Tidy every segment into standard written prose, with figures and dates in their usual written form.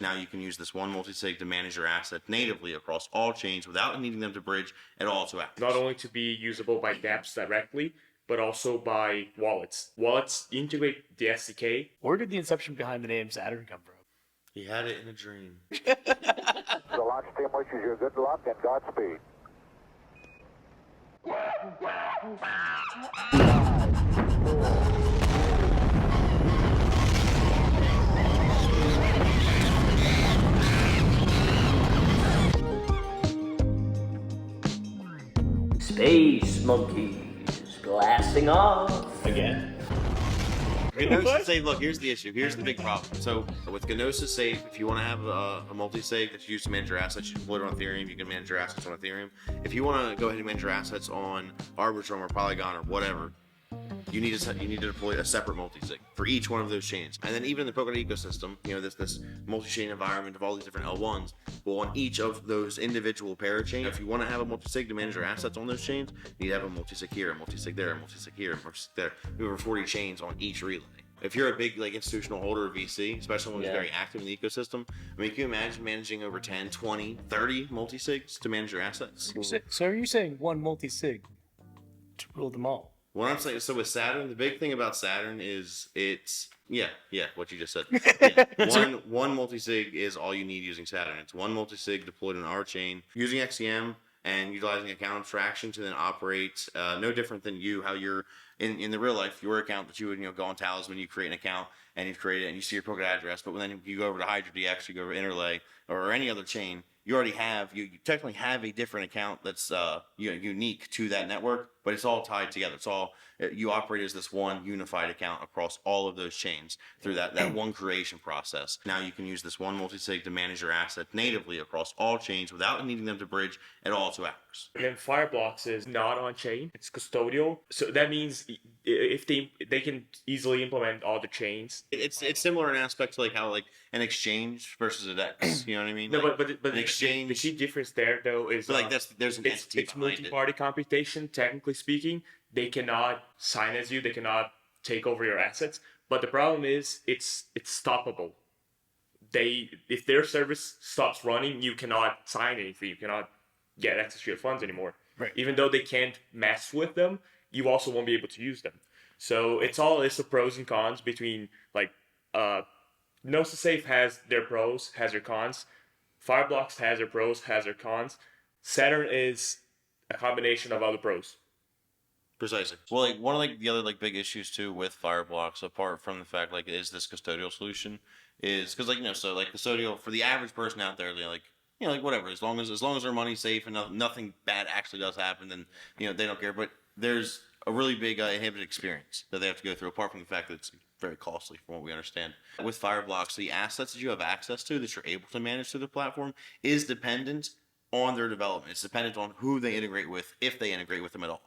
Now you can use this one multisig to manage your assets natively across all chains without needing them to bridge at all to apps. Not only to be usable by dApps directly, but also by wallets. Wallets integrate the SDK. Where did the inception behind the name Saturn come from? He had it in a dream. The launch team wishes you good luck and Godspeed. Space monkeys blasting off. Again? Gnosis Safe, look, here's the issue. Here's the big problem. So with Gnosis Safe, if you want to have a multi-sig that's used to manage your assets, you deploy it on Ethereum, you can manage your assets on Ethereum. If you want to go ahead and manage your assets on Arbitrum or Polygon or whatever, you need to deploy a separate multi-sig for each one of those chains. And then even in the Polkadot ecosystem, this multi-chain environment of all these different L1s, well, on each of those individual parachains, if you want to have a multi-sig to manage your assets on those chains, you need to have a multi-sig here, a multi-sig there, a multi-sig here, a multi-sig there. We have over 40 chains on each relay. If you're a big institutional holder of VC, especially one who's very active in the ecosystem, I mean, can you imagine managing over 10, 20, 30 multi-sigs to manage your assets? So are you saying one multi-sig to rule them all? What I'm saying, so with Saturn, the big thing about Saturn is it's what you just said. One multi-sig is all you need using Saturn. It's one multi-sig deployed on our chain using XCM and utilizing account abstraction to then operate no different than how you're in the real life, your account that you would go on Talisman, you create an account and you create it and you see your Polkadot address, but then you go over to HydroDX, you go over to Interlay or any other chain, you technically have a different account that's unique to that network, but it's all tied together. It's all, you operate as this one unified account across all of those chains through that one creation process. Now you can use this one multisig to manage your assets natively across all chains without needing them to bridge at all to ours. And then Fireblocks is not on chain, it's custodial. So that means if they can easily implement all the chains. It's similar in aspect to how an exchange versus a DEX. You know what I mean? No, but an exchange. The key difference there though is there's an entity it's multi-party computation. Technically speaking, they cannot sign as you. They cannot take over your assets. But the problem is it's stoppable. If their service stops running, you cannot sign anything. You cannot get access to your funds anymore. Right. Even though they can't mess with them, you also won't be able to use them. So it's all a list of pros and cons between Gnosis Safe has their pros, has their cons. Fireblocks has their pros, has their cons. Saturn is a combination of other pros. Precisely. Well, one of the other big issues too with Fireblocks, apart from the fact it is this custodial solution, is because custodial for the average person out there, whatever, as long as their money's safe and nothing bad actually does happen, then they don't care. But there's a really big inhibited experience that they have to go through, apart from the fact that it's very costly from what we understand. With Fireblocks, the assets that you have access to that you're able to manage through the platform is dependent on their development. It's dependent on who they integrate with, if they integrate with them at all.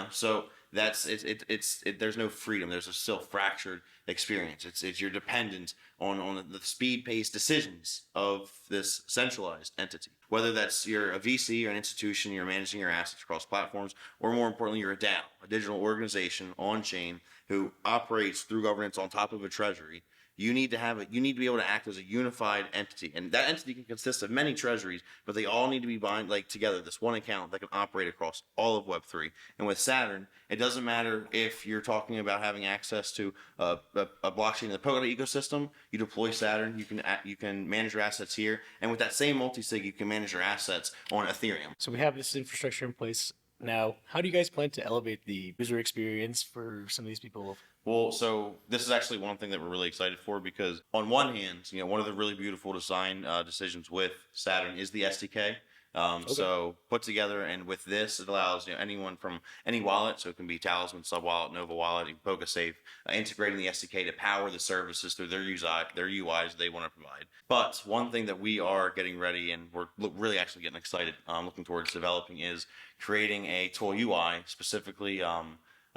So that's there's no freedom. There's a still fractured experience. It's you're dependent on the speed-paced decisions of this centralized entity. Whether that's you're a VC or an institution, you're managing your assets across platforms, or more importantly, you're a DAO, a digital organization on chain who operates through governance on top of a treasury. You need to be able to act as a unified entity, and that entity can consist of many treasuries, but they all need to be bound together. This one account that can operate across all of Web3. And with Saturn, it doesn't matter if you're talking about having access to a blockchain in the Polkadot ecosystem. You deploy Saturn, you can manage your assets here, and with that same multi-sig, you can manage your assets on Ethereum. So we have this infrastructure in place now. How do you guys plan to elevate the user experience for some of these people? Well, so this is actually one thing that we're really excited for, because on one hand, one of the really beautiful design decisions with Saturn is the SDK. So put together, and with this, it allows anyone from any wallet, so it can be Talisman, Subwallet, Nova Wallet, PokaSafe, integrating the SDK to power the services through their UIs they want to provide. But one thing that we are getting ready, and we're really actually getting excited, looking towards developing, is creating a tool UI specifically.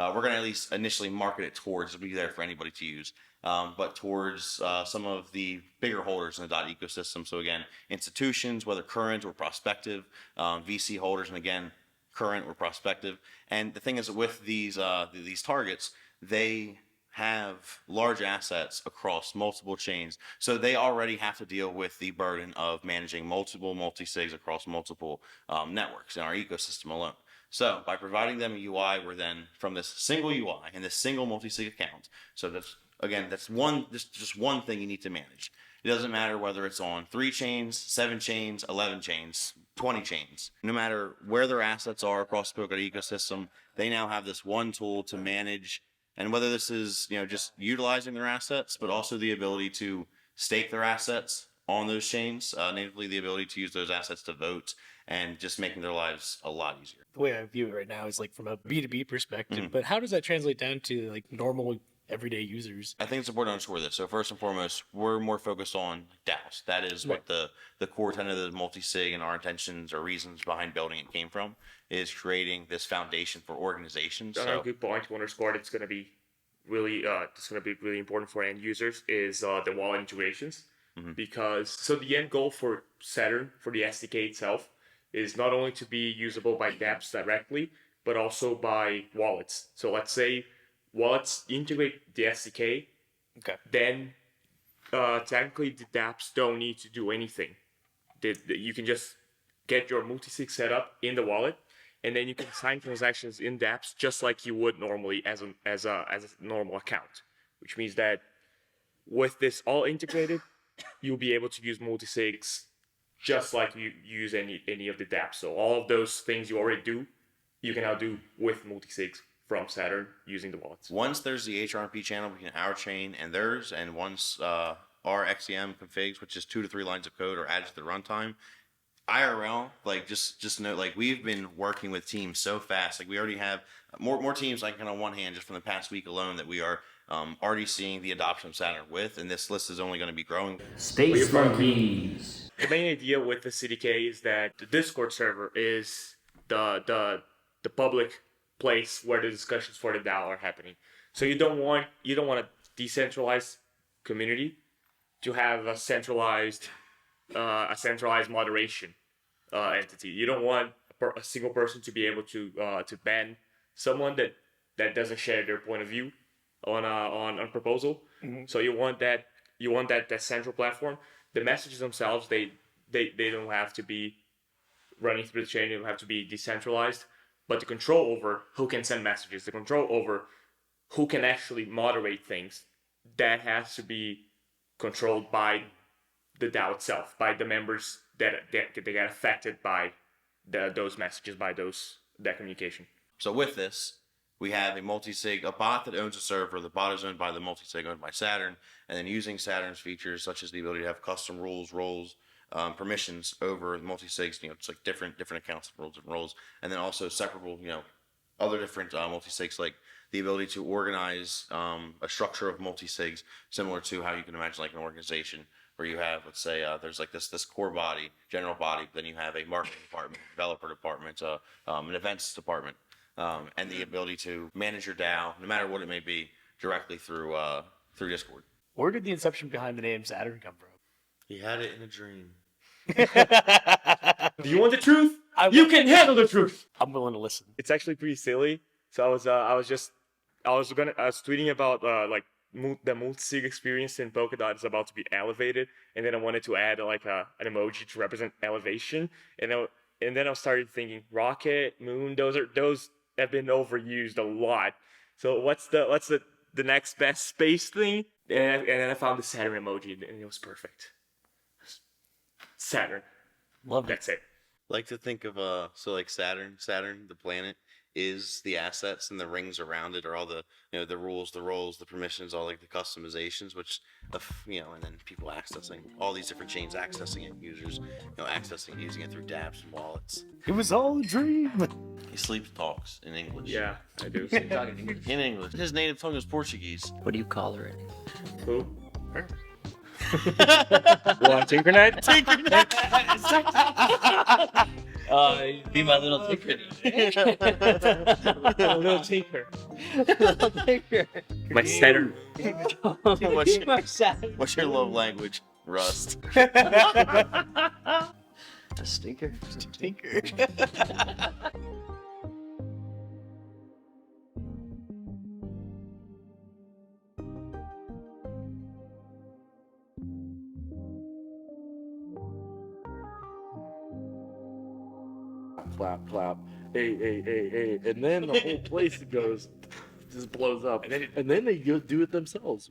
We're going to at least initially market it towards, it'll be there for anybody to use, but towards some of the bigger holders in the DOT ecosystem. So again, institutions, whether current or prospective, VC holders, and again, current or prospective. And the thing is, with these targets, they have large assets across multiple chains, so they already have to deal with the burden of managing multiple multi-sigs across multiple networks in our ecosystem alone. So by providing them a UI, we're then from this single UI and this single multi-sig account. So that's just one thing you need to manage. It doesn't matter whether it's on 3 chains, 7 chains, 11 chains, 20 chains. No matter where their assets are across the Polkadot ecosystem, they now have this one tool to manage. And whether this is, just utilizing their assets, but also the ability to stake their assets on those chains, natively the ability to use those assets to vote, and just making their lives a lot easier. The way I view it right now is like from a B2B perspective, but how does that translate down to like normal everyday users? I think it's important to underscore this. So first and foremost, we're more focused on DAOs. That is what the core tenet of the multi-sig and our intentions or reasons behind building it came from, is creating this foundation for organizations. Another good point to underscore that's going to be really important for end users is the wallet integrations. Because the end goal for Saturn, for the SDK itself, is not only to be usable by dApps directly, but also by wallets. So let's say wallets integrate the SDK, then technically the dApps don't need to do anything. You can just get your multisig set up in the wallet, and then you can sign transactions in dApps just like you would normally as a normal account. Which means that with this all integrated, you'll be able to use multisigs just like you use any of the dApps. So all of those things you already do, you can now do with multisigs from Saturn using the wallets. Once there's the HRMP channel between our chain and theirs, and once our XEM configs, which is 2 to 3 lines of code, are added to the runtime, IRL, just note, we've been working with teams so fast. We already have more teams, on one hand, just from the past week alone, that we are already seeing the adoption of Saturn with, and this list is only going to be growing. Space monkeys. The main idea with the CDK is that the Discord server is the public place where the discussions for the DAO are happening. So you don't want a decentralized community to have a centralized moderation entity. You don't want a single person to be able to ban someone that doesn't share their point of view on a proposal. So you want that central platform. The messages themselves, they don't have to be running through the chain. They don't have to be decentralized. But the control over who can send messages, the control over who can actually moderate things, that has to be controlled by the DAO itself, by the members that get affected by those messages, by that communication. So with this, we have a multi-sig, a bot that owns a server. The bot is owned by the multi-sig owned by Saturn, and then using Saturn's features such as the ability to have custom rules, roles, permissions over the multi-sigs. It's different accounts, rules, different roles, and then also separable, other different multi-sigs, like the ability to organize a structure of multi-sigs similar to how you can imagine an organization where you have, let's say, there's this core body, general body, then you have a marketing department, developer department, an events department. And the ability to manage your DAO, no matter what it may be, directly through Discord. Where did the inception behind the name Saturn come from? He had it in a dream. Do you want the truth? You can handle the truth. I'm willing to listen. It's actually pretty silly. So I was tweeting about the multi-sig experience in Polkadot is about to be elevated, and then I wanted to add an emoji to represent elevation, and then I started thinking rocket, moon, those have been overused a lot. So what's the next best space thing? And then I found the Saturn emoji, and it was perfect. Saturn. Love it. That's it. Like to think of Saturn, the planet, is the assets, and the rings around it are all the the rules, the roles, the permissions, all the customizations, which and then people accessing all these different chains, accessing it, users accessing, using it through dApps and wallets. It was all a dream. He sleeps talks in English. Yeah, I do. In English. His native tongue is Portuguese. What do you call her? Who? Her. What, Tinkernet? Be my little tinker. Little tinker. Little tinker. My Saturn. What's your love language, Rust? A stinker. Tinker. clap, clap, hey, and then the whole place goes, just blows up, and then they do it themselves.